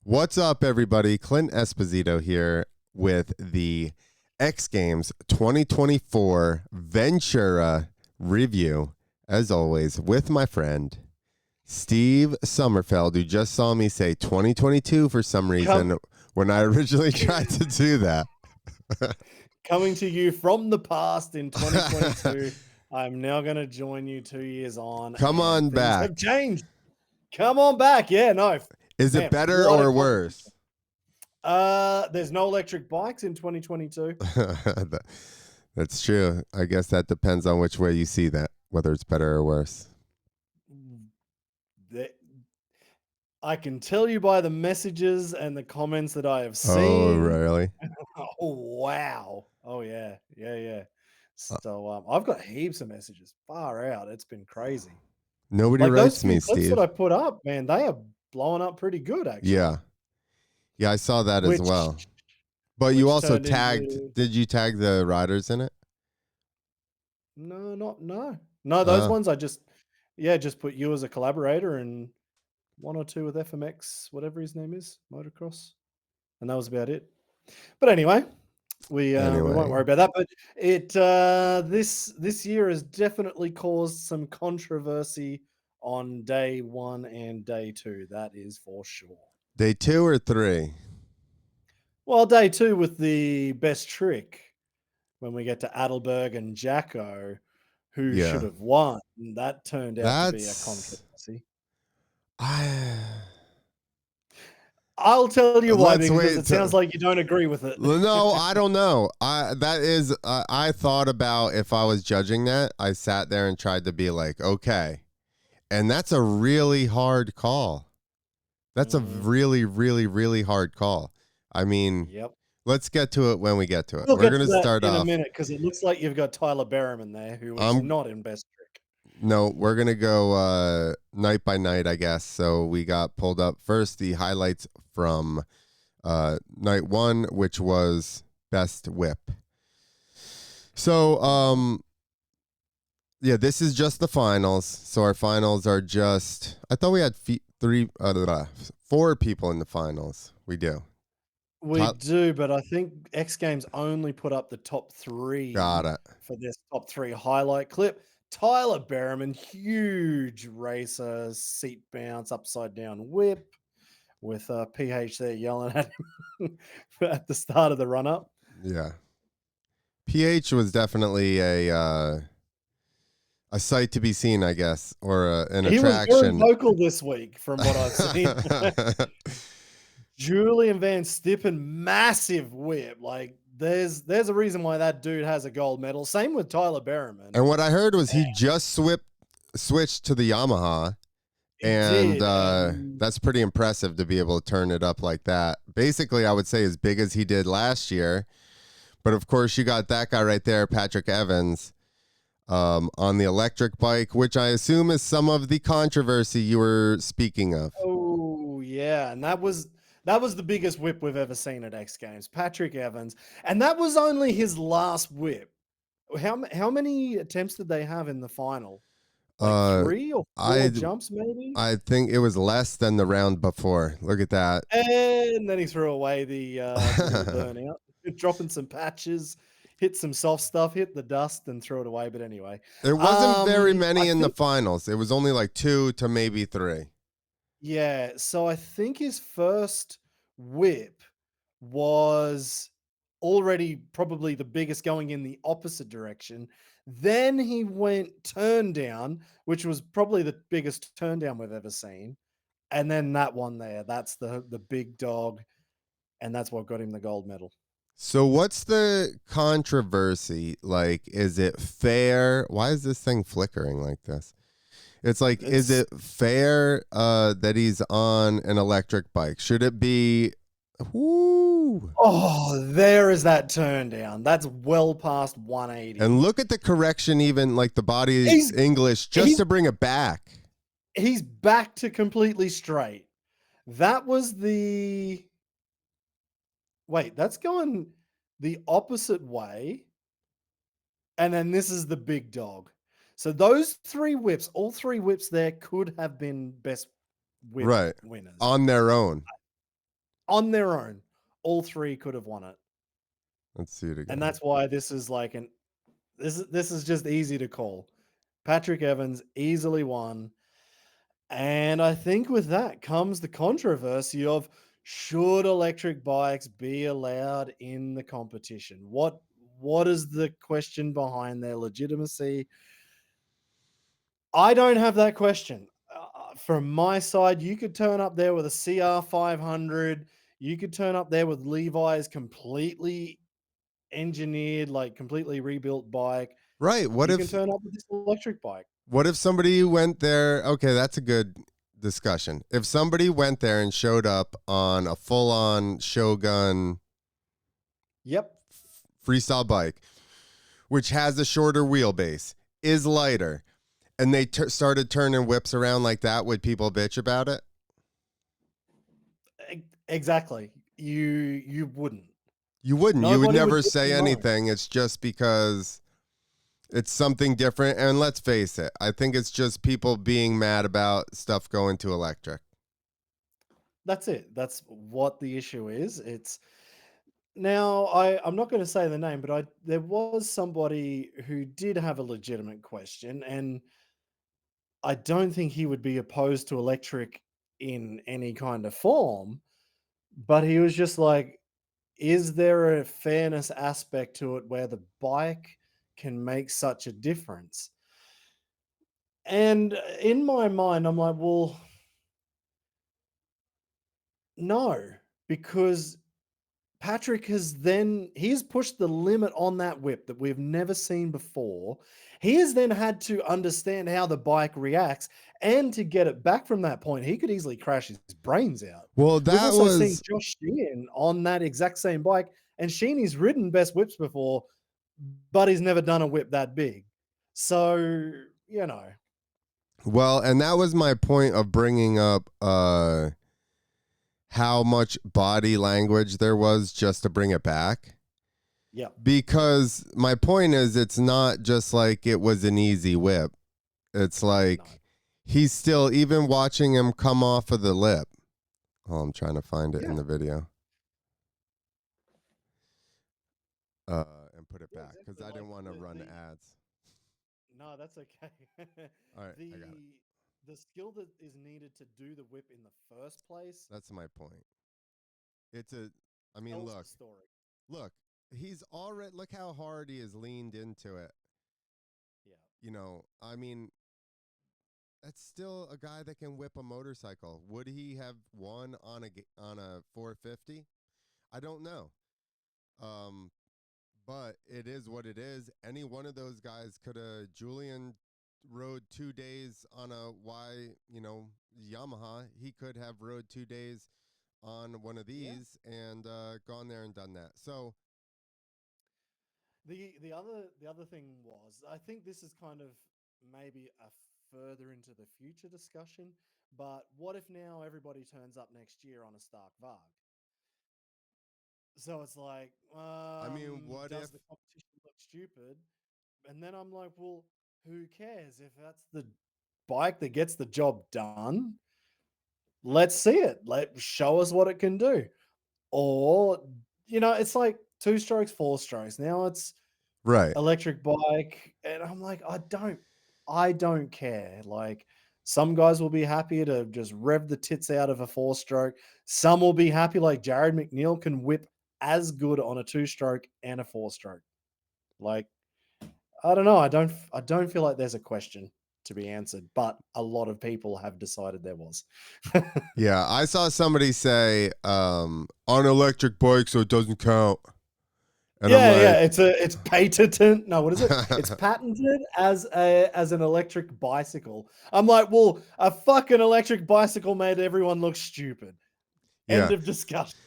What's up, everybody? Clint Esposito here with the X Games 2024 Ventura review, as always, with my friend Steve Sommerfeld, who just saw me say 2022 for some reason when I originally tried to do that. Coming to you from the past in 2022. I'm now going to join you 2 years on. Come and on things back. have changed. Come on back. Yeah, no. Is it Man, better what a or conversation. worse? There's no electric bikes in 2022. That's true. I guess that depends on which way you see that, whether it's better or worse. I can tell you by the messages and the comments that I have Oh, seen. really? Oh, wow. Oh, yeah. Yeah. Uh, So I've got heaps of messages. Far out. It's been crazy. Nobody Like those writes few me, clips that Steve. I put up, man, they are blowing up pretty good, Yeah. actually. Yeah, I saw that as Which well. But you which also turned tagged, into did you tag the riders in it? no, those Oh, ones I just put you as a collaborator and one or two with FMX, whatever his name is, motocross, and that was about it. But anyway, we won't anyway. worry about that. But this year has definitely caused some controversy on day one and day two. That is for sure. Day 2 or 3? Well, day two with the best trick when we get to Adelberg and Jacko, who should Yeah. have won. That turned out to be a That's controversy. I I'll tell you why, let's because wait it sounds to like you don't agree with it. no, I don't know. I thought about if I was judging that. I sat there and tried to be like, okay. And that's a really hard call. That's a Mhm. really, really, really hard call. I mean, Yep. let's get to it when we get to it. We'll We're get going to to that start in a off. minute because it looks like you've got Tyler Berriman there, who is I'm not in best trick. No, we're going to go night by night, I guess. So we got pulled up first the highlights from night 1, which was best whip. So yeah, this is just the finals. So our finals are just I thought we had 4 people in the finals. We do. We Top, do, but I think X Games only put up the top got 3 it. for this top 3 highlight clip. Tyler Berriman, huge racer, seat bounce, upside down whip, with PH there yelling at him at the start of the run up. Yeah. PH was definitely a sight to be seen, I guess, or an He was very attraction. vocal this week from what I've seen. Julian Van Stippen, massive whip. Like there's a reason why that dude has a gold medal. Same with Tyler Berriman. And what I heard was he just switched to the Yamaha, He and did, and that's pretty impressive to be able to turn it up like that. Basically, I would say as big as he did last year. But of course, you got that guy right there, Patrick Evans, on the electric bike, which I assume is some of the controversy you were speaking of. oh yeah, and that was the biggest whip we've ever seen at X Games. Patrick Evans, and that was only his last whip. How many attempts did they have in the final? Like Uh, 3 or 4 I jumps maybe? I think it was less than the round before. Look at that. And then he threw away the little burnout, dropping some patches, hit some soft stuff, hit the dust, and threw it away. But anyway, There wasn't very I many in the think finals. It was only like 2 to maybe 3. yeah. So I think his first whip was already probably the biggest going in the opposite direction. Then he went turn down, which was probably the biggest turn down we've ever seen. And then that one there, that's the big dog, and that's what got him the gold medal. So what's the controversy? Like, is it fair? Why is this thing flickering like this? It's like, is It's it fair that he's on an electric bike? Should it be whoo? Oh, there is that turn down. That's well past 180. And look at the correction, even like the body He's English, just he's to bring it back. he's back to completely straight. That was the wait, that's going the opposite way, and then this is the big dog. So those 3 whips, all 3 whips there could have been best whip Right. winners. On their own. On their own, all three could have won it. Let's see it And again. that's why this is like this is just easy to call. Patrick Evans easily won. And I think with that comes the controversy of should electric bikes be allowed in the competition? What is the question behind their legitimacy? I don't have that question. From my side, you could turn up there with a CR 500. You could turn up there with Levi's completely engineered, like completely rebuilt bike. Right. You can turn up with this electric bike. What if somebody went there? Okay, that's a good discussion. If somebody went there and showed up on a full-on Shogun Yep. freestyle bike, which has a shorter wheelbase, is lighter, and they started turning whips around like that, would people bitch about it? Exactly. You wouldn't. You wouldn't. You would Nobody would never bitch say and moan. anything. It's just because it's something different. And let's face it, I think it's just people being mad about stuff going to electric. That's it. That's what the issue is. It's now I'm not going to say the name, but I there was somebody who did have a legitimate question, and I don't think he would be opposed to electric in any kind of form, but he was just like, is there a fairness aspect to it where the bike can make such a difference? And in my mind, I'm like, well, no, because Patrick has then he's pushed the limit on that whip that we've never seen before. He has then had to understand how the bike reacts, and to get it back from that point, he could easily crash his brains out. Well, We've that also seen was Josh Sheehan on that exact same bike, and Sheeny's ridden best whips before, but he's never done a whip that big. So, you know, well, and that was my point of bringing up how much body language there was just to bring it back. yeah, Because my point is, it's not just like it was an easy whip. It's no. like he's still, even watching him come off of the lip. Oh, I'm trying to find it in Yeah. the video and put it Yeah, back because exactly. I Like didn't want to run the ads. no, that's okay. All right, I got it. the the skill that is needed to do the whip in the first place That's my point. It's a, I mean, tells look, the story. look, he's already, look how hard he has leaned into it. Yeah. I mean, that's still a guy that can whip a motorcycle. Would he have won on a 450? I don't know. Um, but it is what it is. Any one of those guys could have. Julian rode 2 days on a Yamaha. He could have rode 2 days on one of Yeah. these and gone there and done that. So The other thing was, I think this is kind of maybe a further into the future discussion, but what if now everybody turns up next year on a Stark Varg? So it's like, I mean, what does if? the competition look stupid? And then I'm like, well, who cares if that's the bike that gets the job done? Let's see it. Let show us what it can do. Or, it's like two strokes, four strokes. Now it's Right. electric bike. And I'm like, I don't care. Like, some guys will be happy to just rev the tits out of a four stroke. Some will be happy, like Jared McNeil can whip as good on a two stroke and a four stroke. Like, I don't know. I don't feel like there's a question to be answered, but a lot of people have decided there was. Yeah, I saw somebody say on electric bike, so it doesn't count. And I'm Yeah, yeah. like, It's patented. No, what is it? It's patented as an electric bicycle. I'm like, well, a fucking electric bicycle made everyone look stupid. End yeah. of discussion.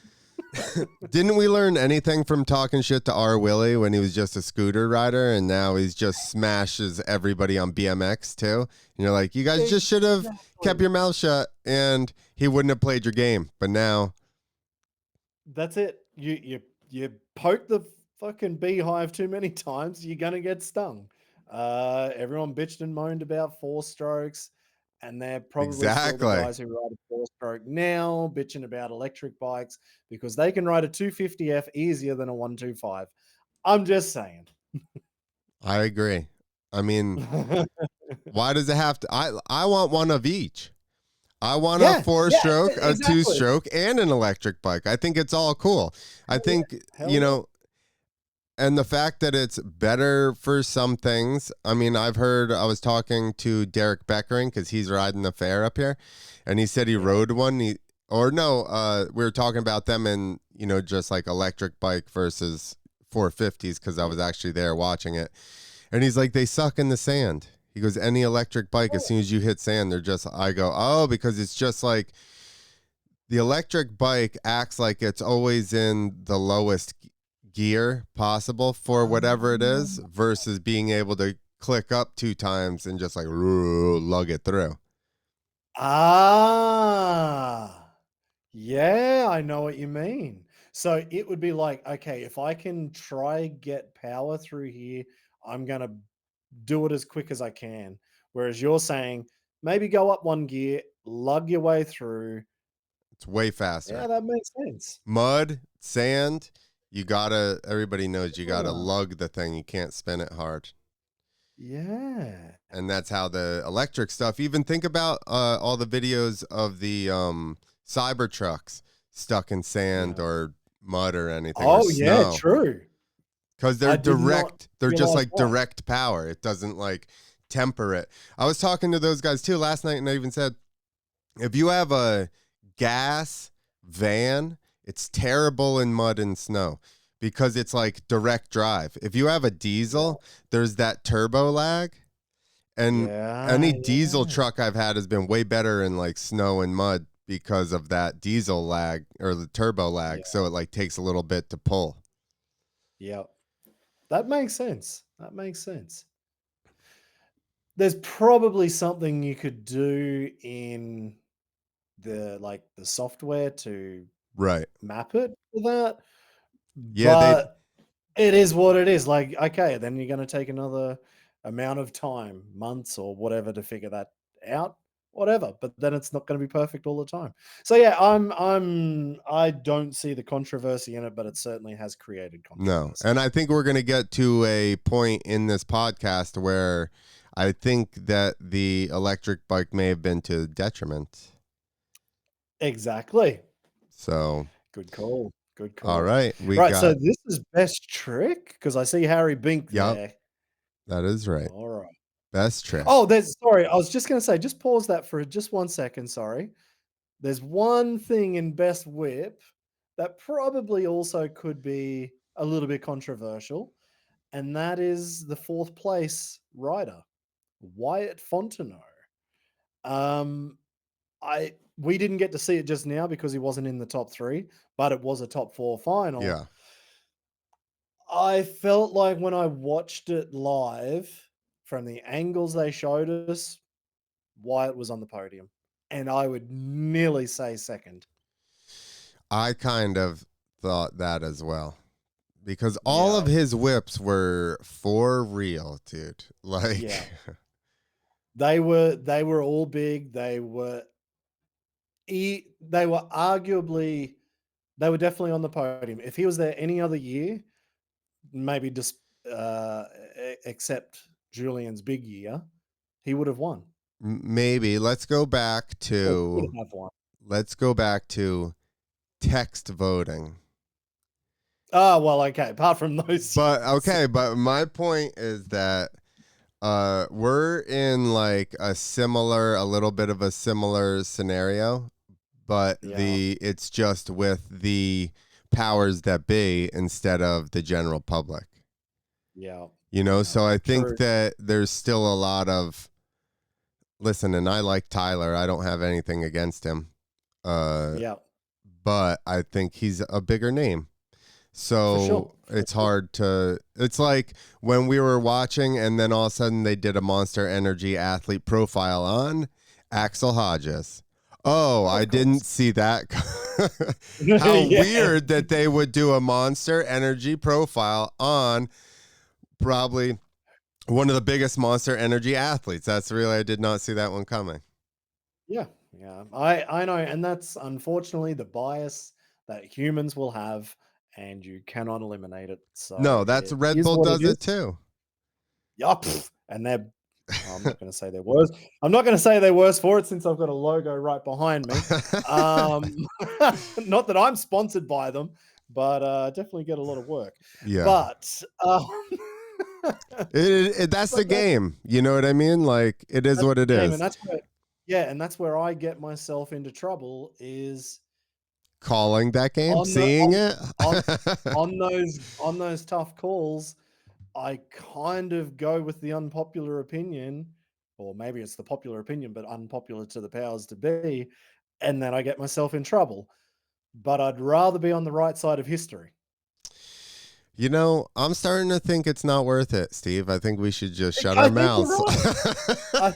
Didn't we learn anything from talking shit to R. Willie when he was just a scooter rider and now he's just smashes everybody on BMX too? And you're like, you guys just should have kept Exactly. your mouth shut and he wouldn't have played your game. But now, That's it. You poke the fucking beehive too many times, you're gonna get stung. Everyone bitched and moaned about four strokes. And they're probably still the Exactly. guys who ride a four-stroke now, bitching about electric bikes because they can ride a 250F easier than a 125. I'm just saying. I agree. I mean, why does it have to? I want one of each. I want a Yeah, four yeah, stroke, a two exactly. stroke, and an electric bike. I think it's all cool. I Hell yeah, think, hell yeah. and the fact that it's better for some things. I mean, I was talking to Derek Beckering because he's riding the fair up here, and he said he Yeah. rode one. Or no, we were talking about them and, just like electric bike versus 450s because I Yeah. was actually there watching it. And he's like, they suck in the sand. He goes, any electric bike, as Oh, soon as you hit sand, I go, oh, because it's just like the electric bike acts like it's always in the lowest gear possible for whatever it is versus being able to click up two times and just like lug it through. ah. Yeah, I know what you mean. So it would be like, okay, if I can try get power through here, I'm gonna do it as quick as I can. Whereas you're saying maybe go up one gear, lug your way through. It's way Yeah, faster. that makes sense. Mud, sand, everybody knows you gotta Ah, lug the thing. You can't spin it hard. yeah. And that's how the electric stuff. Even think about all the videos of the cyber trucks stuck in sand Yeah. or mud or anything or Oh, yeah, snow true. because they're I did not direct. They're just realize like that. direct power. It doesn't like temper it. I was talking to those guys too last night, and I even said, if you have a gas van, it's terrible in mud and snow because it's like direct drive. If you have a Yeah. diesel, there's that turbo lag. And Yeah, any diesel yeah, truck I've had has been way better in like snow and mud because of that diesel lag or the turbo yeah, lag. So it like takes a little bit to pull. yeah. That makes sense. That makes sense. There's probably something you could do in the software to Right. map it for that, Yeah, but it is what it is. Like, okay, then you're gonna take another amount of time, months or whatever to figure that out, whatever, but then it's not gonna be perfect all the time. So, yeah, I don't see the controversy in it, but it certainly has created no. controversy. And I think we're going to get to a point in this podcast where I think that the electric bike may have been to detriment. Exactly. So, Good call. Good all call. right, we Right, so got, this is best trick because I see Harry Bink yep, there. that is right. Alright. Best trick. Oh, there's sorry, I was just gonna say, just pause that for just 1 second, sorry. There's one thing in best whip that probably also could be a little bit controversial, and that is the 4th place rider, Wyatt Fontenot. Um, I we didn't get to see it just now because he wasn't in the top 3, but it was a top 4 final. Yeah. I felt like when I watched it live, from the angles they showed us, Wyatt was on the podium, and I would nearly say 2nd. I kind of thought that as well. Because all of Yeah, his whips were for real, dude. yeah. Like, They were all big. They were arguably they were definitely on the podium. If he was there any other year, maybe just except Julian's big year, he would have won maybe or could have won. let's go back to text voting. Oh, well, okay. Apart from those But years. okay, but my point is that we're in like a little bit of a similar scenario, but Yeah, it's just with the powers that be instead of the general public. yeah, So yeah. I think True. that there's still a lot of listen, and I like Tyler. I don't have anything against him. Uh, Yeah, but I think he's a bigger name. for So sure. For it's sure. hard to. It's like when we were watching, and then all of a sudden they did a Monster Energy athlete profile on Axel Hodges. Oh, I Of course. didn't see that. How Yeah. weird that they would do a Monster Energy profile on probably one of the biggest Monster Energy athletes. That's really, I did not see that one coming. Yeah, yeah. I know, and that's unfortunately the bias that humans will have, and you cannot eliminate it. So No, that's it Red is Bull what it does it is. too. Yeah, and they're I'm not going to say they're worse. I'm not going to say they're worse for it since I've got a logo right behind me. Um, not that I'm sponsored by them, but definitely get a lot of work. Yeah. But That's the but game. You know what I mean? Like, it is that's what it the game, is. and that's where yeah, and that's where I get myself into trouble is Calling that game, on the seeing it. on on those tough calls. I kind of go with the unpopular opinion, or maybe it's the popular opinion, but unpopular to the powers to be, and then I get myself in trouble. But I'd rather be on the right side of history. You know, I'm starting to think it's not worth it, Steve. I think we should just shut I our think you're mouths. right.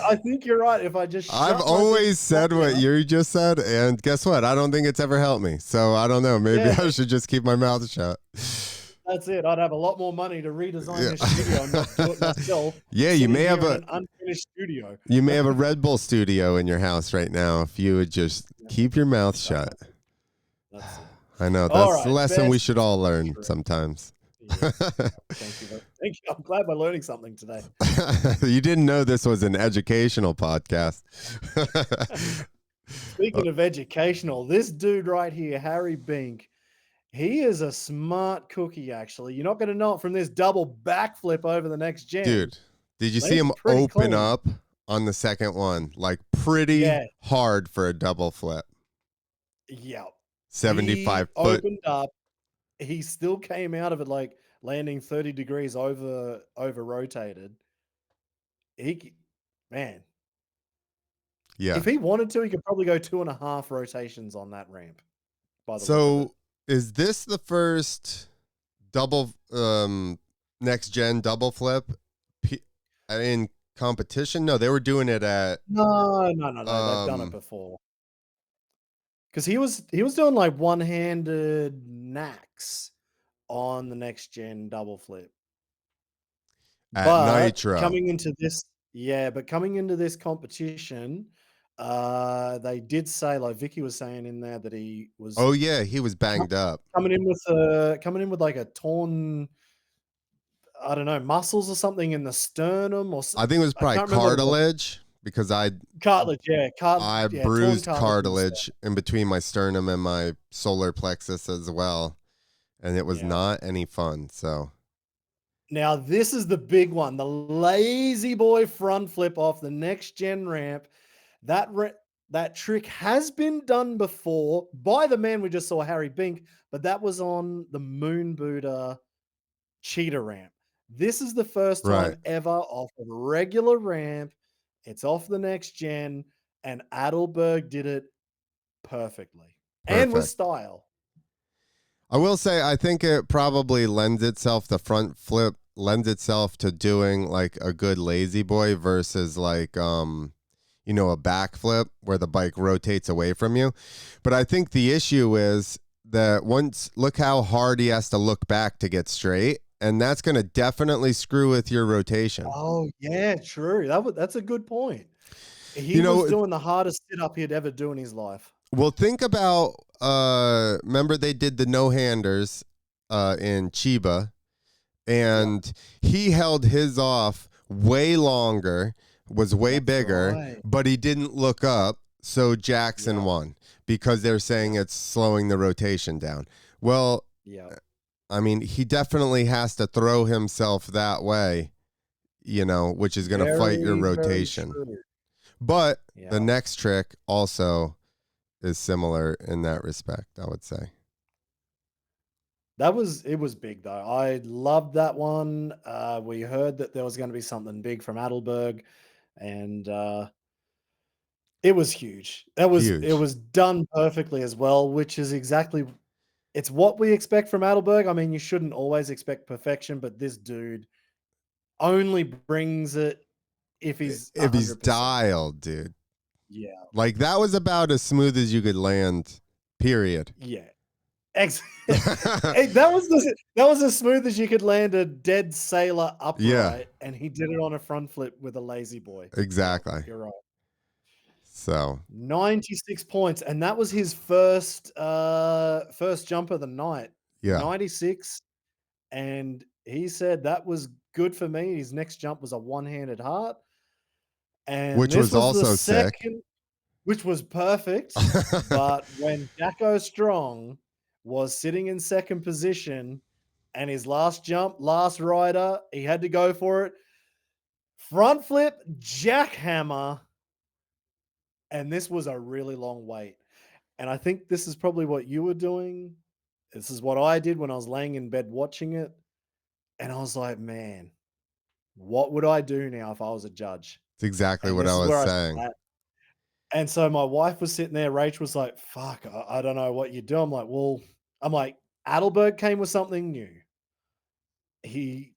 I think you're right. If I just I've shut my big always mouth said what now, you just said, and guess what? I don't think it's ever helped me. So I don't know. Maybe yeah, I should just keep my mouth shut. that's it. I'd have a lot more money to redesign this studio and not do it Yeah. myself, Yeah, sitting here in an unfinished studio. you may have a Red Bull studio in your house right now if you would just Yeah, keep your mouth shut. that's it. I know All that's the right, lesson we best should all learn trick. sometimes. Yeah, yeah. Thank you. Thank you. I'm glad we're learning something today. You didn't know this was an educational podcast. Speaking of educational, this dude right here, Harry Bink, he is a smart cookie, actually. You're not going to know it from this double backflip over the next gen, Dude, did you but see it's him pretty open clean. up on the second one? Like pretty Yeah, hard for a double flip. yeah. He 75 foot. opened up. He still came out of it like landing 30 degrees over rotated. Man, Yeah. if he wanted to, he could probably go 2.5 rotations on that ramp by the look of it. So is this the first double next gen double flip in competition? No, they were doing it at No, no, no, no, they've done it um before. Because he was doing, like, one-handed knacks on the next gen double flip. at But Nitro. coming into this yeah, but coming into this competition, they did say, like Vicky was saying in there, that he was Oh yeah, he was co banged up. coming in with, like, a torn, I don't know, muscles or something in the sternum or I think it was I probably can't remember what it was. cartilage because Cartilage, yeah, I torn bruised cartilage in the cartilage in between my sternum and my solar plexus as well, and it was yeah. not any fun. So Now this is the big one, the lazy boy front flip off the next gen ramp. That ra that trick has been done before by the man we just saw, Harry Bink, but that was on the Moon Buddha cheetah ramp. This is the first time right, ever off a regular ramp. It's off the next gen, and Adelberg did it perfectly and with perfect. style. I will say I think it probably lends itself the front flip lends itself to doing like a good lazy boy versus like a back flip where the bike rotates away from you. But I think the issue is that once look how hard he has to look back to get straight, and that's going to definitely screw with your rotation. Oh, yeah, true. That's a good point. He You was know, doing the hardest sit-up he'd ever do in his life. well, think about remember they did the no-handers in Chiba, Yep, and he held his off way longer, was way that's bigger, right. but he didn't look up, so Jackson Yep, won because they're saying yep, it's slowing the rotation down. Well, yep. I mean, he definitely has to throw himself that way, which is going to fight your Very, very rotation. true. But the Yeah. next trick also is similar in that respect, I would say. It was big though. I loved that one. We heard that there was gonna be something big from Adelberg, and, it was huge. It Huge. was done perfectly as well, which is exactly it's what we expect from Adelberg. I mean, you shouldn't always expect perfection, but this dude only brings it if he's If he's 100%. dialed, dude. Yeah, Like that was about as smooth as you could land, period. yeah. Hey, that was as smooth as you could land a dead sailor Yeah, upright, and he did it on a front flip with a lazy boy. Yeah, exactly. you're right. So 96 points, and that was his first jump of the night. yeah, 96, and he said that was good for me. His next jump was a one-handed heart, and which this was was the also sick. second, which was perfect. But when Jacko Strong was sitting in second position and his last jump, last rider, he had to go for it. Front flip, jackhammer, and this was a really long wait. And I think this is probably what you were doing. This is what I did when I was laying in bed watching it. And I was like, man, what would I do now if I was a judge? It's exactly And what this I is was where I saying. sat. And so my wife was sitting there. Rach was like, fuck, I don't know what you do. I'm like, well, I'm like, Adelberg came with something new. He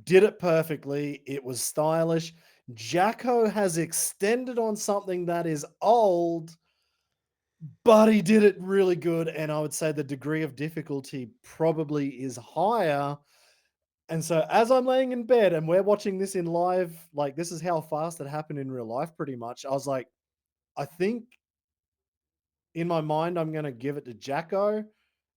did it perfectly. It was stylish. Jacko has extended on something that is old, but he did it really good. And I would say the degree of difficulty probably is higher. And so as I'm laying in bed and we're watching this in live, like this is how fast it happened in real life, pretty much. I was like, I think in my mind, I'm going to give it to Jacko.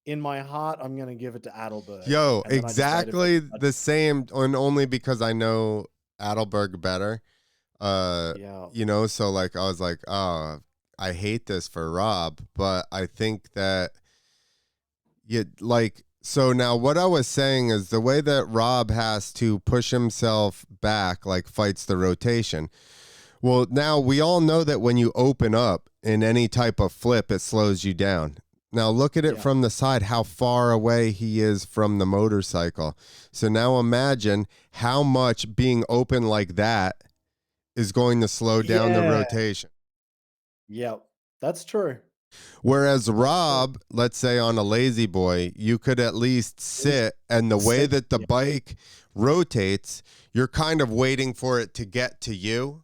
In my heart, I'm going to give it to Adelberg. Yo, And then I just waited for exactly the the same, and only because I know Adelberg better. Uh, yeah. so like I was like, oh, I hate this for Rob, but I think that you like so now what I was saying is the way that Rob has to push himself back, like fights the rotation. Well, now we all know that when you open up in any type of flip, it slows you down. Now look at it Yeah. from the side, how far away he is from the motorcycle. So now imagine how much being open like that is going to slow down the Yeah. rotation. Yep. That's true. Whereas That's true. Rob, let's say on a lazy boy, you could at least He's sit, and the way sit. that the Yeah. bike rotates, you're kind of waiting for it to get to you.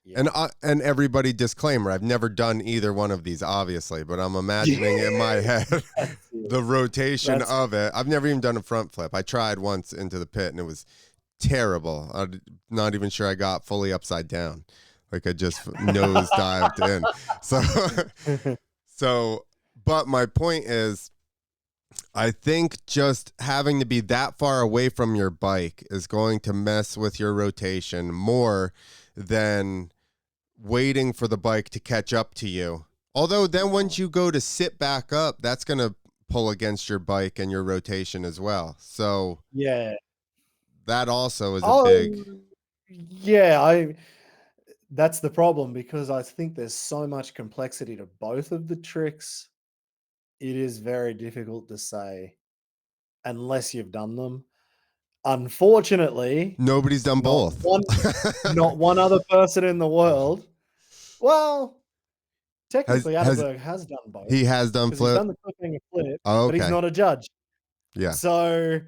Yeah. And everybody disclaimer, I've never done either one of these, obviously, but I'm imagining in my Yeah. head That's it. the rotation That's of it. I've never even done a front flip. I tried once into the pit and it was terrible. I'm not even sure I got fully upside down. Like I just nose dived in. So so but my point is I think just having to be that far away from your bike is going to mess with your rotation more than waiting for the bike to catch up to you. Although then once you go to sit back up, that's going to pull against your bike and your rotation as well. So Yeah. that also is a big. Oh, yeah, I that's the problem because I think there's so much complexity to both of the tricks. It is very difficult to say unless you've done them. Unfortunately, Nobody's done not both. one not one other person in the world, well, has technically, has Adelberg has done both he has done because he's flip? done the cliffhanger flip, Oh, but he's okay. not a judge. Yeah. So,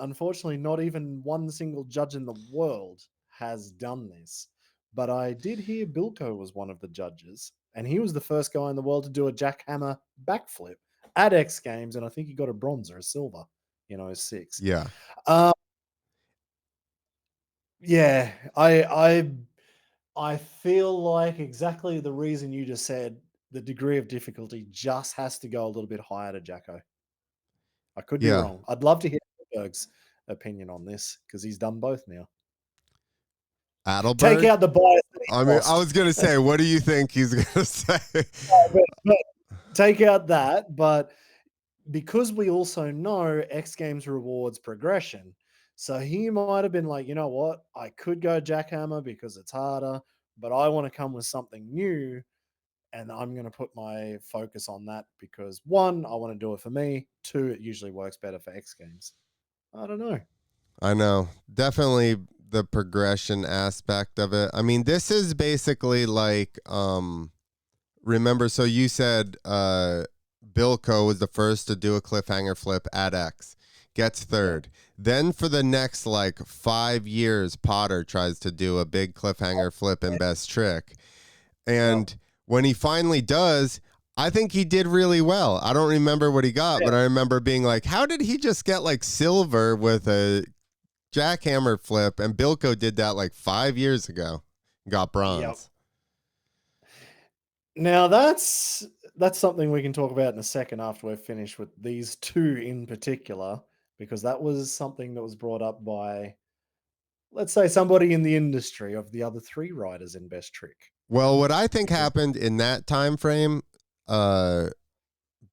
unfortunately, not even one single judge in the world has done this. But I did hear Bilko was one of the judges, and he was the first guy in the world to do a jackhammer backflip at X Games, and I think he got a bronze or a silver in '06. Yeah. Uh, yeah, I feel like exactly the reason you just said. The degree of difficulty just has to go a little bit higher to Jacko. I could be Yeah. wrong. I'd love to hear Berg's opinion on this because he's done both now. Take Adelberg? out the bias that he I mean, I lost. was going to say, what do you think he's going to say? But take out that, but because we also know X Games rewards progression, so he might have been like, you know what, I could go jackhammer because it's harder, but I want to come with something new, and I'm going to put my focus on that because one, I want to do it for me. Two, it usually works better for X Games. I don't know. I know. Definitely the progression aspect of it. I mean, this is basically like remember so you said Bilko was the first to do a cliffhanger flip at X. Gets Yeah. third. Then for the next like 5 years Potter tries to do a big cliffhanger flip in best trick. Yep. And when he finally does, I think he did really well. I don't remember what he got, Yeah. but I remember being like, how did he just get like silver with a jackhammer flip? And Bilko did that like 5 years ago, got Yep. bronze. Now that's something we can talk about in a second after we're finished with these two in particular, because that was something that was brought up by, let's say, somebody in the industry of the other three riders in Best Trick. Well, what I think Because happened in that time frame, uh,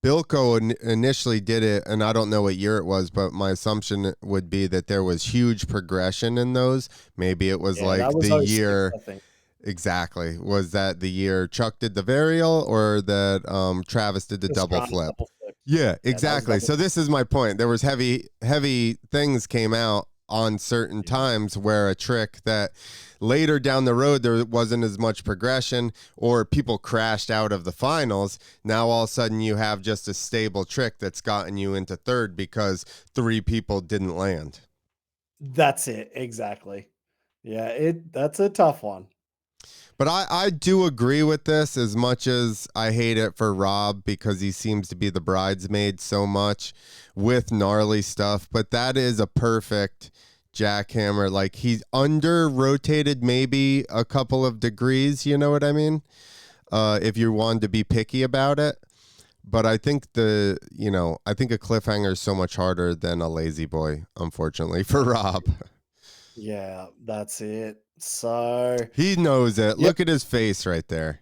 Bilko initially did it, and I don't know what year it was, but my assumption would be that there was huge progression in those. Maybe it was yeah, that like was the '06, year I think. exactly. Was that the year Chuck did the varial or that Travis did the double Pastrana flip? double flip. Yeah, Yeah, that was exactly. double So this is my point. There was heavy things came out on certain yeah. times where a trick that later down the road there wasn't as much progression or people crashed out of the finals. Now all of a sudden you have just a stable trick that's gotten you into third because three people didn't land. That's it, exactly. Yeah, that's a tough one. But I do agree with this as much as I hate it for Rob because he seems to be the bridesmaid so much with gnarly stuff. But that is a perfect jackhammer. Like he's under rotated maybe a couple of degrees, you know what I mean? If you wanted to be picky about it. But I think I think a cliffhanger is so much harder than a lazy boy, unfortunately, for Rob. Yeah, that's it. So, He knows it. yep, Look at his face right there.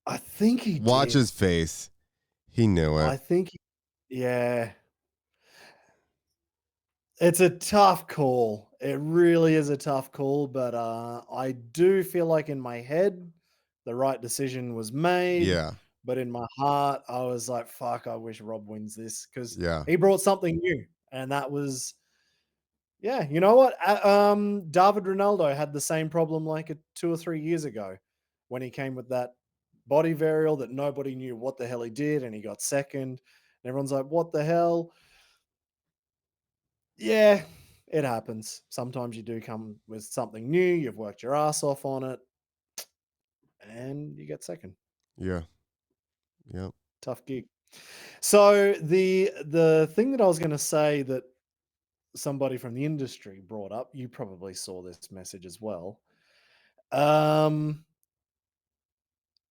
I think he Watch did. his face. He knew it. I think yeah. It's a tough call. It really is a tough call, but I do feel like in my head the right decision was made, Yeah. but in my heart I was like, "Fuck! I wish Rob wins this because Yeah. he brought something new," and that was yeah. You know what? David Ronaldo had the same problem like 2 or 3 years ago when he came with that body varial that nobody knew what the hell he did, and he got second. And everyone's like, "What the hell?" Yeah, it happens. Sometimes you do come with something new, you've worked your ass off on it, and you get second. Yeah. Yeah. Tough gig. So the thing that I was going to say that somebody from the industry brought up, you probably saw this message as well. Um,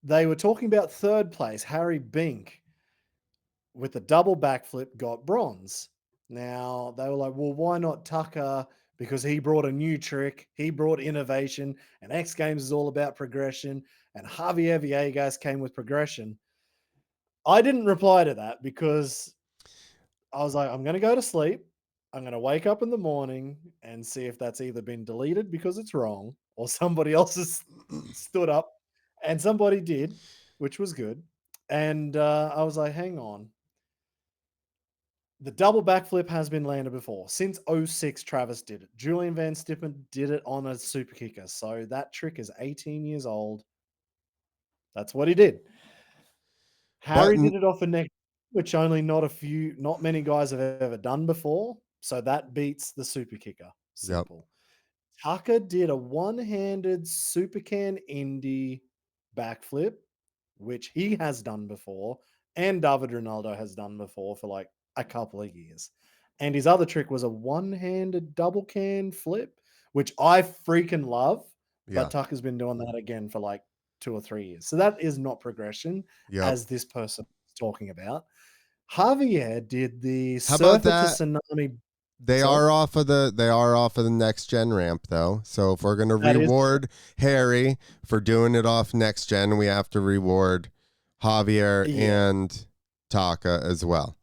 they were talking about third place, Harry Bink, with the double backflip got bronze. Now they were like, well, why not Tucker? Because he brought a new trick, he brought innovation, and X Games is all about progression. And Javier Villegas came with progression. I didn't reply to that because I was like, I'm going to go to sleep. I'm going to wake up in the morning and see if that's either been deleted because it's wrong or somebody else has stood up and somebody did, which was good. And I was like, hang on. The double backflip has been landed before. Since '06, Travis did it. Julian Van Stippen did it on a super kicker. So that trick is 18 years old. That's what he did. But Harry did it off a neck, which only not many guys have ever done before. So that beats the super kicker. yep. Simple. Tucker did a one-handed super can indie backflip, which he has done before, and David Ronaldo has done before for like a couple of years. And his other trick was a one-handed double can flip, which I freaking love. But Yeah. Tucker's been doing that again for like 2 or 3 years. So that is not progression, Yep. as this person is talking about. Javier did the How about surfer to that? tsunami. They Sorry, are off of the next gen ramp though. So if we're gonna that is true. reward Harry for doing it off next gen, we have to reward Javier Yeah. and Taka as well.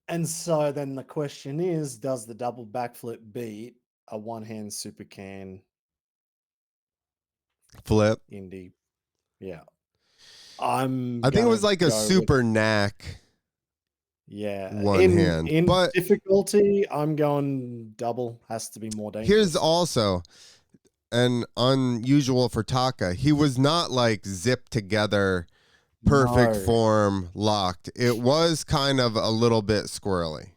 And so then the question is, does the double backflip beat a one-hand super can Flip. indie? Yeah. I'm I think it gonna was like a go with super knack yeah. one In hand. in But difficulty, I'm going double. Has to be more here's dangerous. also an unusual for Taka. He was not like zipped together, perfect No. form, locked. It was kind of a little bit squirrely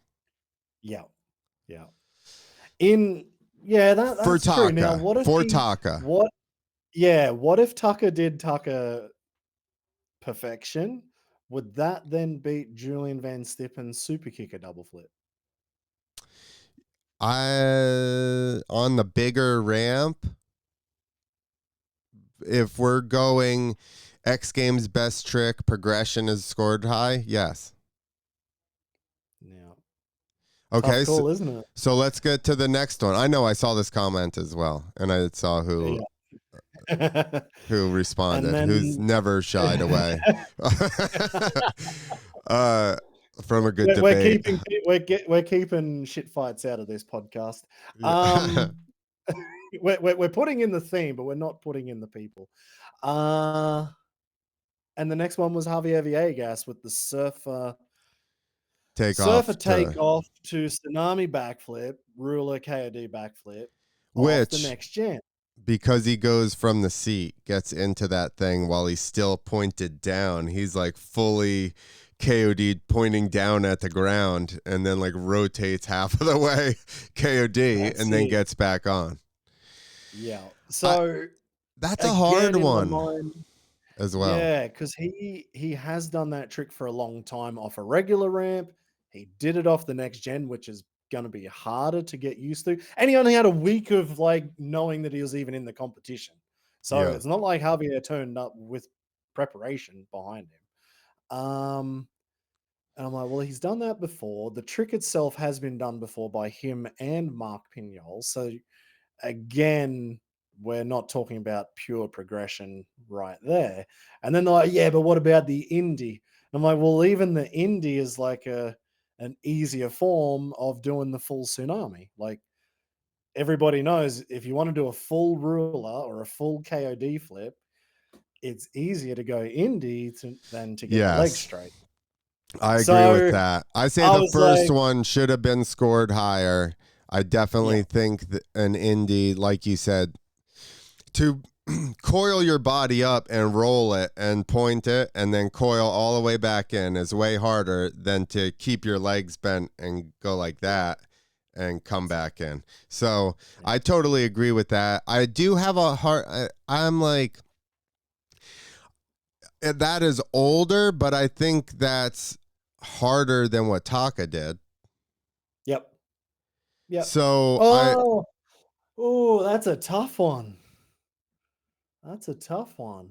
Yeah. Yeah. In yeah, for that's true. Now, Taka. For Taka. what yeah, what if Tucker did Tucker perfection? Would that then beat Julian Van Stippen's super kicker double flip? I on the bigger ramp, if we're going X Games best trick, progression is scored high. Yes. Yeah. Tough Okay. So, call, isn't it? so let's get to the next one. I know I saw this comment as well, and I saw who Yeah. And responded, who's then never shied away uh, from a good we're debate. keeping we're keeping shit fights out of this podcast. Yeah. Um, we're putting in the theme, but we're not putting in the people. Uh, and the next one was Javier Villegas with the Take surfer off to takeoff to tsunami backflip, ruler KOD backflip off the which, next gen. because he goes from the seat, gets into that thing while he's still pointed down. He's like fully KOD pointing down at the ground and then like rotates half of the way KOD That's and then it. gets back on. Yeah. I, So that's a hard again, in my one mind, as well. yeah, because he has done that trick for a long time off a regular ramp. He did it off the next gen, which is going to be harder to get used to. And he only had a week of like knowing that he was even in the competition. So Yeah. it's not like Javier turned up with preparation behind him. And I'm like, well, he's done that before. The trick itself has been done before by him and Mark Pignol. So again, we're not talking about pure progression right there. And then they're like, yeah, but what about the indie? I'm like, well, even the indie is like an easier form of doing the full tsunami. Like everybody knows if you want to do a full ruler or a full KOD flip, it's easier to go indie than to get the leg Yes. straight. I agree with So that. I say I the was first like, one should have been scored higher. I yeah, definitely think that an indie, like you said, to coil your body up and roll it and point it and then coil all the way back in is way harder than to keep your legs bent and go like that and come back in. So yeah. I totally agree with that. I do have a hard, I'm like, that is older, but I think that's harder than what Taka did. Yep. Yep. So I Oh, oh, that's a tough one. That's a tough one.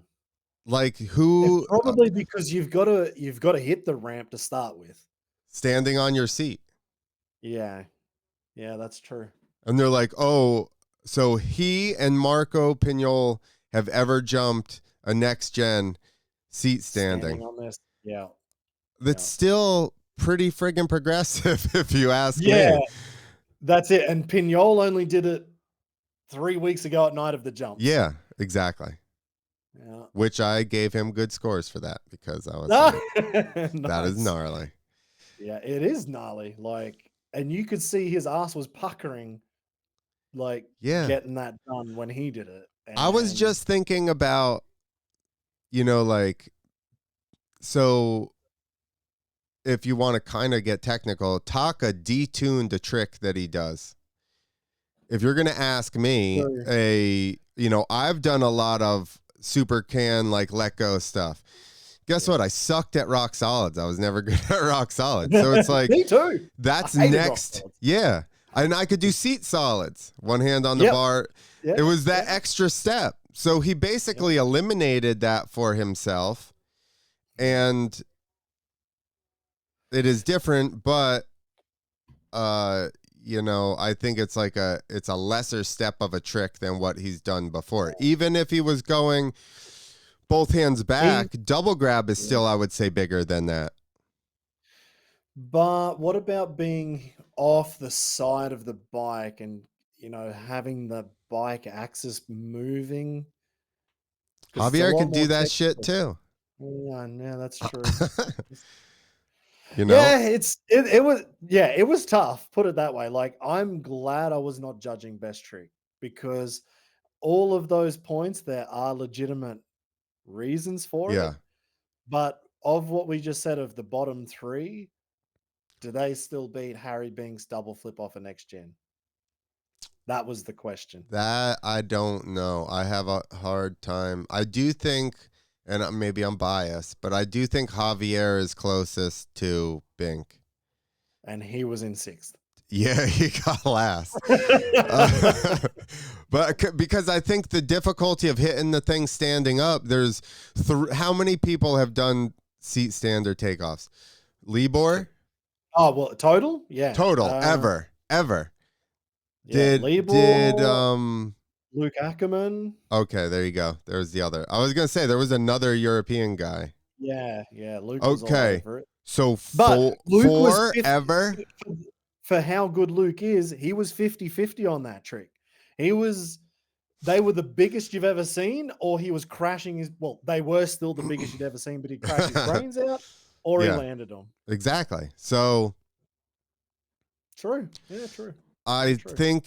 like It's who probably because you've got to hit the ramp to start with. standing on your seat. Yeah. Yeah, that's true. And they're like, oh, so he and Marco Pignol have ever jumped a next gen seat Standing standing. on this. Yeah. That's Yeah. still pretty friggin' progressive, if you ask Yeah, me. that's it. And Pignol only did it 3 weeks ago at Night of the Jumps. Yeah, exactly. Yeah. Which I gave him good scores for that because I was like, that is Nice. gnarly. Yeah, it is gnarly. Like, and you could see his ass was puckering, like Yeah. getting that done when he did it. I was And just thinking about, like, so if you want to kind of get technical, Taka detuned the trick that he does. If you're going to ask me, true. I've done a lot of super can, like let go stuff. Guess Yeah. what? I sucked at rock solids. I was never good at rock solids. So it's like, Me too. I that's hated rock next. solids. Yeah. And I could do seat solids, one hand on the Yep. bar. Yeah. It was that Yeah. extra step. So he Yep. basically eliminated that for himself. Yeah. And it is different, but uh I think it's a lesser step of a trick than what he's done before. Even if he was going both hands He back, double grab is Yeah. still, I would say, bigger than that. But what about being off the side of the bike and, having the bike axis moving? Because it's a Javier lot could more do that shit technical. too. Yeah, that's true. you know? Yeah, it was tough, put it that way. Like, I'm glad I was not judging best trick because all of those points, there are legitimate reasons for it. Yeah. But of what we just said of the bottom 3, do they still beat Harry Bink's double flip off a next gen? That was the question. That I don't know. I have a hard time. I do think, and maybe I'm biased, but I do think Javier is closest to Bink. And he was in 6th. Yeah, he got last. But because I think the difficulty of hitting the thing standing up, there's how many people have done seat stand or takeoffs? Libor? Oh, well, total? Yeah. Total, ever. Yeah, Did Libor, Luke Ackerman. Okay, there you go. There's the other. I was gonna say there was another European guy. Yeah, Luke was all Okay. over it. So But Luke was four 50 ever? for how good Luke is, he was 50-50 on that trick. They were the biggest you've ever seen, or he was crashing they were still the biggest you'd ever seen, but he'd crash his brains out, or he Yeah, landed them. exactly. So True. Yeah, true. I True. think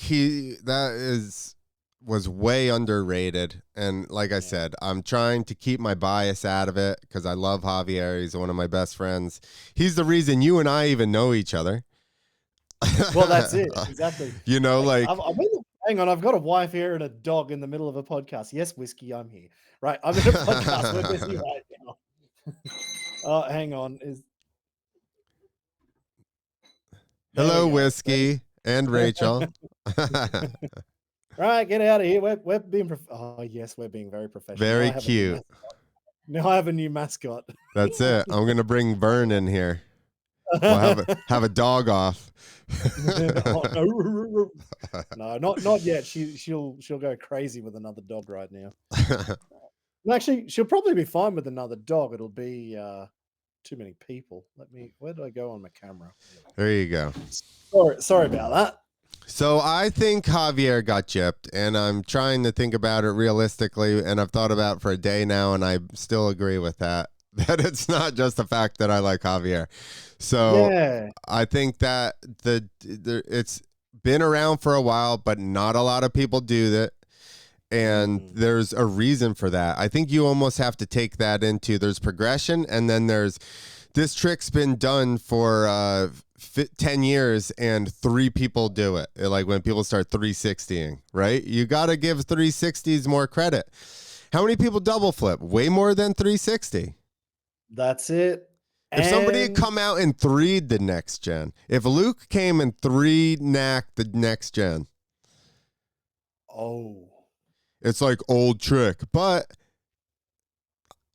was way underrated. And like I said, I'm trying to keep my bias out of it because I love Javier. He's one of my best friends. He's the reason you and I even know each other. Well, that's it. Exactly. You know, like hang on, I've got a wife here and a dog in the middle of a podcast. Yes, Whiskey, I'm here. Right, I'm in a podcast. We're busy right now. Oh, hang on. hello, Whiskey and Rachel. Right, get out of here. We're being oh yes, we're being very professional. Very cute. Now I have a new mascot. That's it. I'm gonna bring Vern in here. We'll have a dog off. No, not yet. She'll go crazy with another dog right now. Actually, she'll probably be fine with another dog. It'll be too many people. Where do I go on my camera? There you go. Sorry about that. So I think Javier got gypped, and I'm trying to think about it realistically, and I've thought about it for a day now, and I still agree with that. That it's not just the fact that I like Javier. So Yeah. I think that it's been around for a while, but not a lot of people do that. And there's a reason for that. I think you almost have to take that into there's progression, and then there's this trick's been done for 10 years and 3 people do it. Like when people start 360ing, right? You got to give 360s more credit. How many people double flip? Way more than 360. That's it. If somebody had come out and 3'd the next gen, if Luke came and 3-knacked the next gen, it's like old trick. But,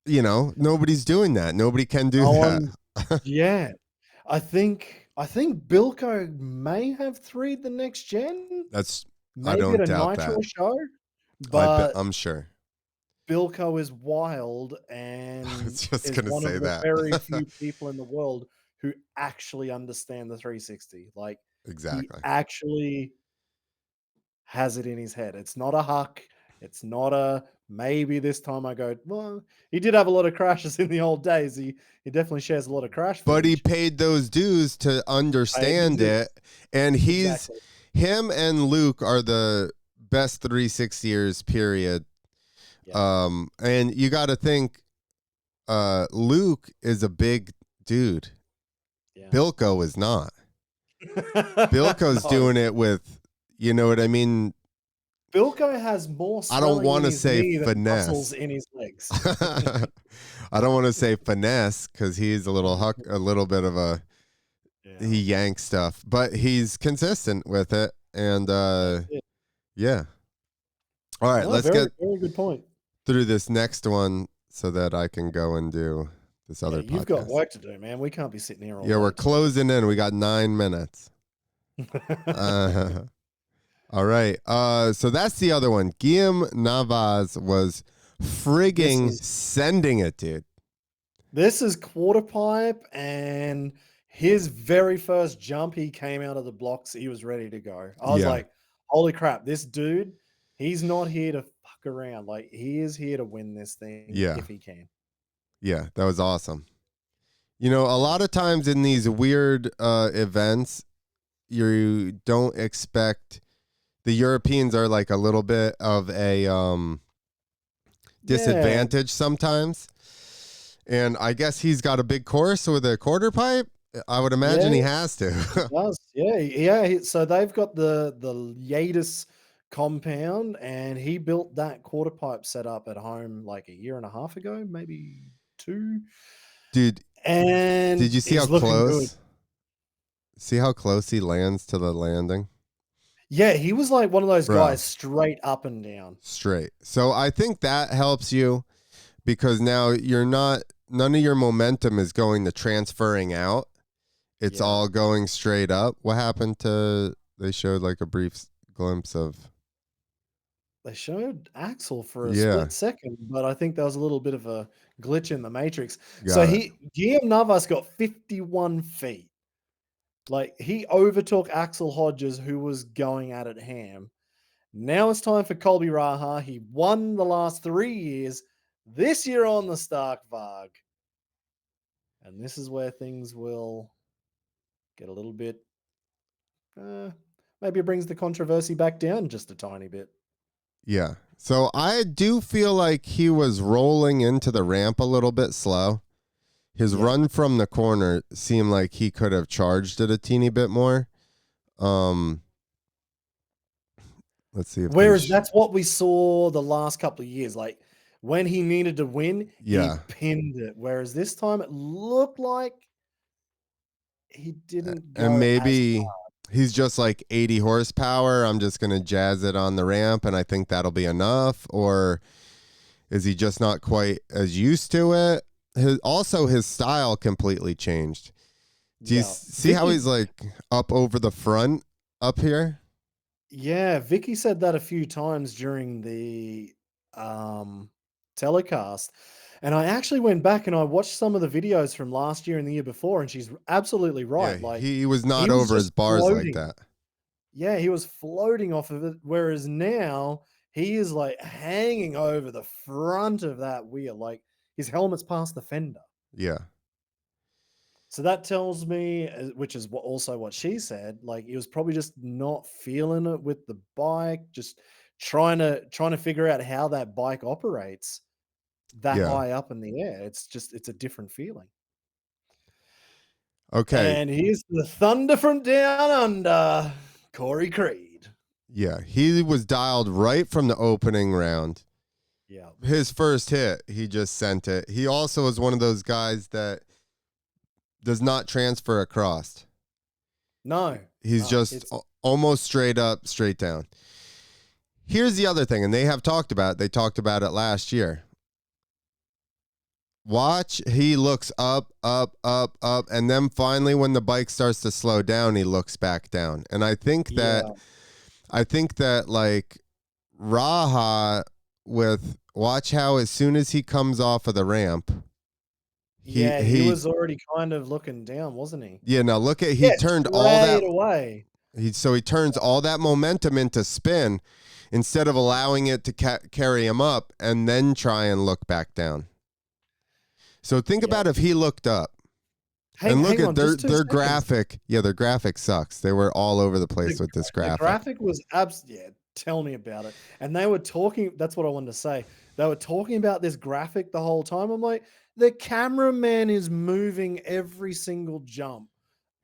you know, nobody's doing that. Nobody can do that. Yeah. I think Bilko may have 3'd the next gen. I don't at a doubt Nitro that. show, but I'm sure. Bilko is wild and was just is gonna one say of the that. very few people in the world who actually understand the 360. Like, Exactly. he actually has it in his head. It's not a huck. It's not a maybe this time I go. Well, he did have a lot of crashes in the old days. He definitely shares a lot of crash footage. But he paid those dues to understand it, and him and Luke are the best 360ers, period. Yeah. And you got to think, Luke is a big dude. Yeah. Bilko is not. Bilko's doing it with, you know what I mean? Bilko has more. I don't want to say finesse muscles in his legs. I don't want to say finesse because he's a little bit of a. Yeah. He yanks stuff, but he's consistent with it, and yeah. All right, let's get very good point through this next one so that I can go and do this other podcast. You've got work to do, man. We can't be sitting here all day. We're closing in. We got 9 minutes. All right. So that's the other one. Guillaume Navas was frigging sending it, dude. This is quarter pipe, and his very first jump, he came out of the blocks. He was ready to go. I was like, holy crap, this dude, he's not here to fuck around. Like, he is here to win this thing if he can. Yeah, that was awesome. You know, a lot of times in these weird events, you don't expect the Europeans are like a little bit of a disadvantage sometimes. And I guess he's got a big course with a quarter pipe. I would imagine he has to. He does. Yeah. So they've got the Yadis compound, and he built that quarter pipe setup at home like a year and a half ago, maybe 2. Dude, and did you see how close? See how close he lands to the landing? Yeah, he was like one of those Bro, guys straight up and down. straight. So I think that helps you because now you're not, none of your momentum is going to transferring out. It's Yeah. all going straight up. What happened to, they showed like a brief glimpse of, They showed Axel for a yeah, split second, but I think there was a little bit of a glitch in the matrix. So got it. Guillaume Navas got 51 feet. Like he overtook Axel Hodges, who was going at it ham. Now it's time for Colby Raha. He won the last 3 years. This year on the Starkvarg. And this is where things will get a little bit. Uh, Maybe it brings the controversy back down just a tiny bit. Yeah. So I do feel like he was rolling into the ramp a little bit slow. His Yeah. run from the corner seemed like he could have charged it a teeny bit more. Um, let's see if they. Whereas that's what we saw the last couple of years. Like when he needed to win, he Yeah, pinned it. Whereas this time it looked like he didn't and go as maybe he's just like 80 horsepower. I'm just gonna jazz it on the ramp, and I think that'll be enough. Or is he just not quite as used to it? His style completely changed. Do you yeah. see how Vicky he's like up over the front up here? Yeah, Vicky said that a few times during the um telecast. And I actually went back and I watched some of the videos from last year and the year before, and she's absolutely Yeah, right. Like he was not he was over his just bars like floating. that. Yeah, he was floating off of it. Whereas now he is like hanging over the front of that wheel. Like his helmet's past the fender. Yeah. So that tells me, which is also what she said, like he was probably just not feeling it with the bike, just trying to figure out how that bike operates that Yeah. high up in the air. It's a different feeling. Okay. And here's the thunder from down under, Corey Creed. Yeah. He was dialed right from the opening round. Yeah. His first hit, he just sent it. He also is one of those guys that does not transfer across. No, He's no, just it's almost straight up, straight down. Here's the other thing, and they have talked about it. They talked about it last year. Watch, he looks up, up, up, up, and then finally, when the bike starts to slow down, he looks back down. And yeah. I think that like Raha with watch how as soon as he comes off of the ramp, Yeah, he he was already kind of looking down, wasn't he? yeah, now look at he Yeah, turned all that straight away. he turns all that momentum into spin instead of allowing it to carry him up and then try and look back down. So think Yeah. about if he looked up Hang and look hang at on just 2 their seconds. graphic. Yeah, their graphic sucks. They were all over the place with this The graphic. graphic was yeah, tell me about it. And they were talking that's what I wanted to say. They were talking about this graphic the whole time. I'm like, the cameraman is moving every single jump.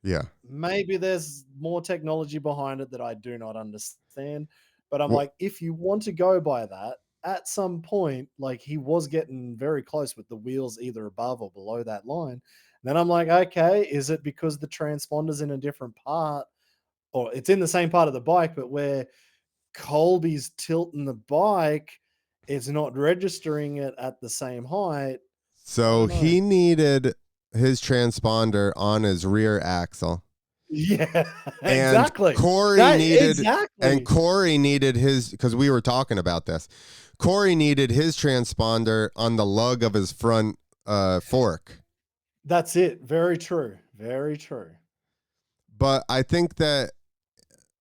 Yeah. Maybe there's more technology behind it that I do not understand. But I'm Well, like, if you want to go by that, at some point, like he was getting very close with the wheels either above or below that line. Then I'm like, okay, is it because the transponder's in a different part? Or it's in the same part of the bike, but where Colby's tilting the bike, it's not registering it at the same height. I so don't know. he needed his transponder on his rear axle. Yeah, And exactly. Corey That needed exactly. his because we were talking about this. Corey needed his transponder on the lug of his front fork. That's it. Very true. Very true. But I think that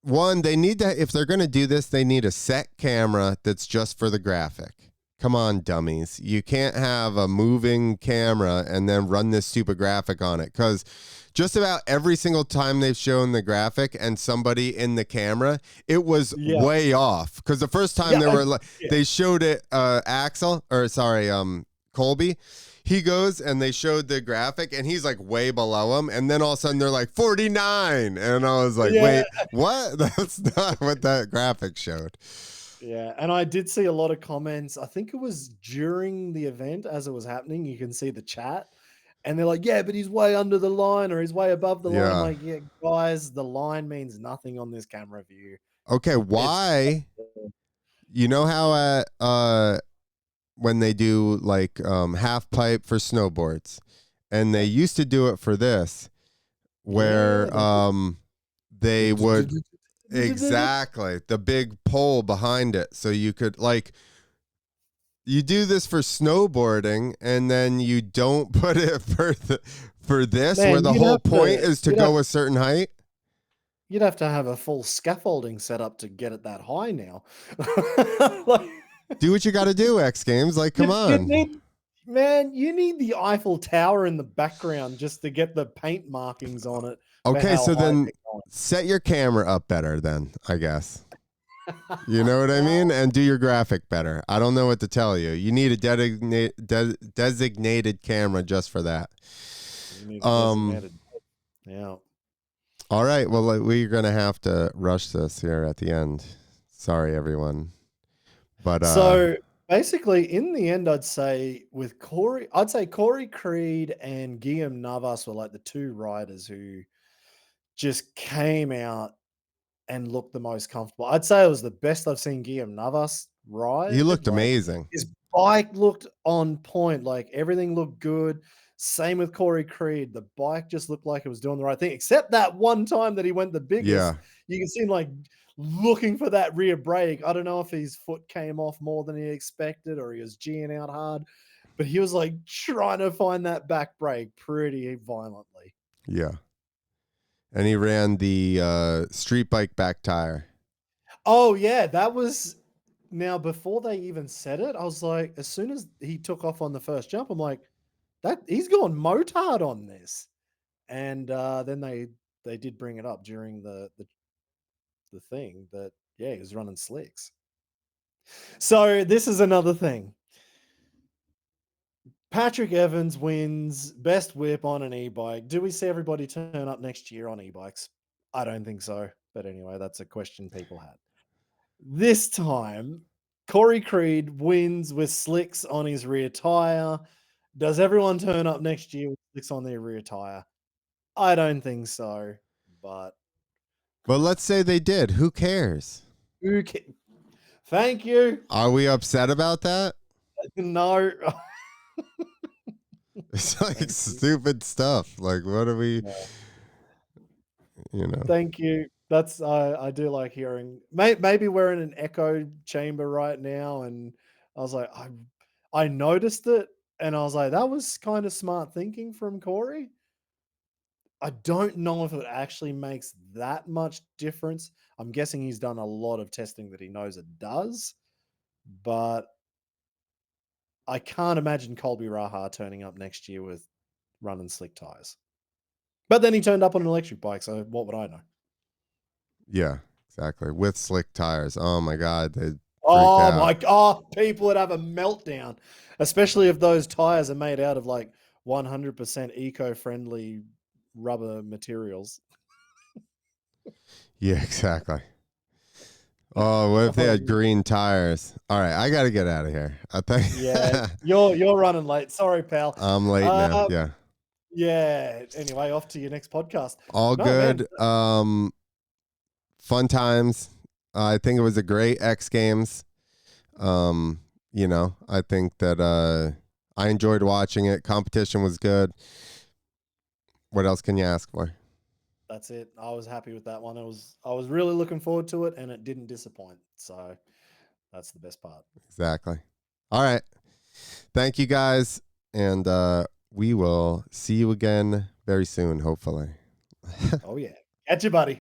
one, they need to if they're gonna do this, they need a set camera that's just for the graphic. Come on, dummies. You can't have a moving camera and then run this stupid graphic on it. Because just about every single time they've shown the graphic and somebody in the camera, it was Yeah. way off. Because the first time Yeah. Yeah. they showed it, Colby. He goes and they showed the graphic and he's like way below him. And then all of a sudden they're like 49. And I was like, Yeah. wait, what? That's not what that graphic showed. Yeah. And I did see a lot of comments. I think it was during the event as it was happening. You can see the chat. And they're like, "Yeah, but he's way under the line or he's way above the line." I'm Yeah. like, "Yeah, guys, the line means nothing on this camera view. Okay, It's why? You know how when they do like half pipe for snowboards, and they yep. used to do it for this, Yeah, where they would the exactly the big pole behind it, so you could like you do this for snowboarding, and then you don't put it for this, where man, the whole point is to go a certain height. you'd have to have a full scaffolding set up to get it that high now. Like, Do what you got to do, X Games. Like, come you'd on. need man, you need the Eiffel Tower in the background just to get the paint markings on it for Okay, how so high then they're set your camera up better, then I guess. You know what I going. mean? And do your graphic better. I don't know what to tell you. You need a designated camera just for that. You need a Um. designated. Yeah. All right. Well, we're gonna have to rush this here at the end. Sorry, everyone. But So basically, in the end, I'd say Corey Creed and Guillaume Navas were like the two riders who just came out and looked the most comfortable. I'd say it was the best I've seen Guillaume Navas he ride. looked Like amazing. his bike looked on point, like everything looked good. Same with Corey Creed. The bike just looked like it was doing the right thing, except that one time that he went the biggest. Yeah. You can see him like looking for that rear brake. I don't know if his foot came off more than he expected or he was G'ing out hard, but he was like trying to find that back brake pretty violently. Yeah. And he ran the street bike back tire. Oh yeah, that was now before they even said it. I was like, as soon as he took off on the first jump, I'm like, that he's gone motard on this. And then they did bring it up during the thing that yeah, he was running slicks. So this is another thing. Patrick Evans wins best whip on an e-bike. Do we see everybody turn up next year on e-bikes? I don't think so. But anyway, that's a question people had. This time, Corey Creed wins with slicks on his rear tire. Does everyone turn up next year with slicks on their rear tire? I don't think so. But But let's say they did. Who cares? who ca- thank you. Are we upset about that? No. It's like Thank you. stupid stuff. Like, what are we, No. you know? Thank you. That's I do like hearing. Maybe we're in an echo chamber right now, and I was like, I noticed it, and I was like, that was kind of smart thinking from Corey. I don't know if it actually makes that much difference. I'm guessing he's done a lot of testing that he knows it does, but I can't imagine Colby Raha turning up next year with running slick tires. But then he turned up on an electric bike, so what would I know? Yeah, exactly. With slick tires. Oh my God, they freak Oh out. my god, people would have a meltdown, especially if those tires are made out of like 100% eco-friendly rubber materials. Yeah, exactly. Oh, what if they Oh, had green tires? All right, I got to get out of here. I think yeah, you're running late. Sorry, pal. I'm late now. Uh, Yeah, yeah. Anyway, off to your next podcast. all No, man. good. Fun times. I think it was a great X Games. Um, I think that I enjoyed watching it. Competition was good. What else can you ask for? That's it. I was happy with that one. I was really looking forward to it, and it didn't disappoint. So that's the best part. Exactly. All right. Thank you guys. And we will see you again very soon, hopefully. Oh yeah. Catch you, buddy.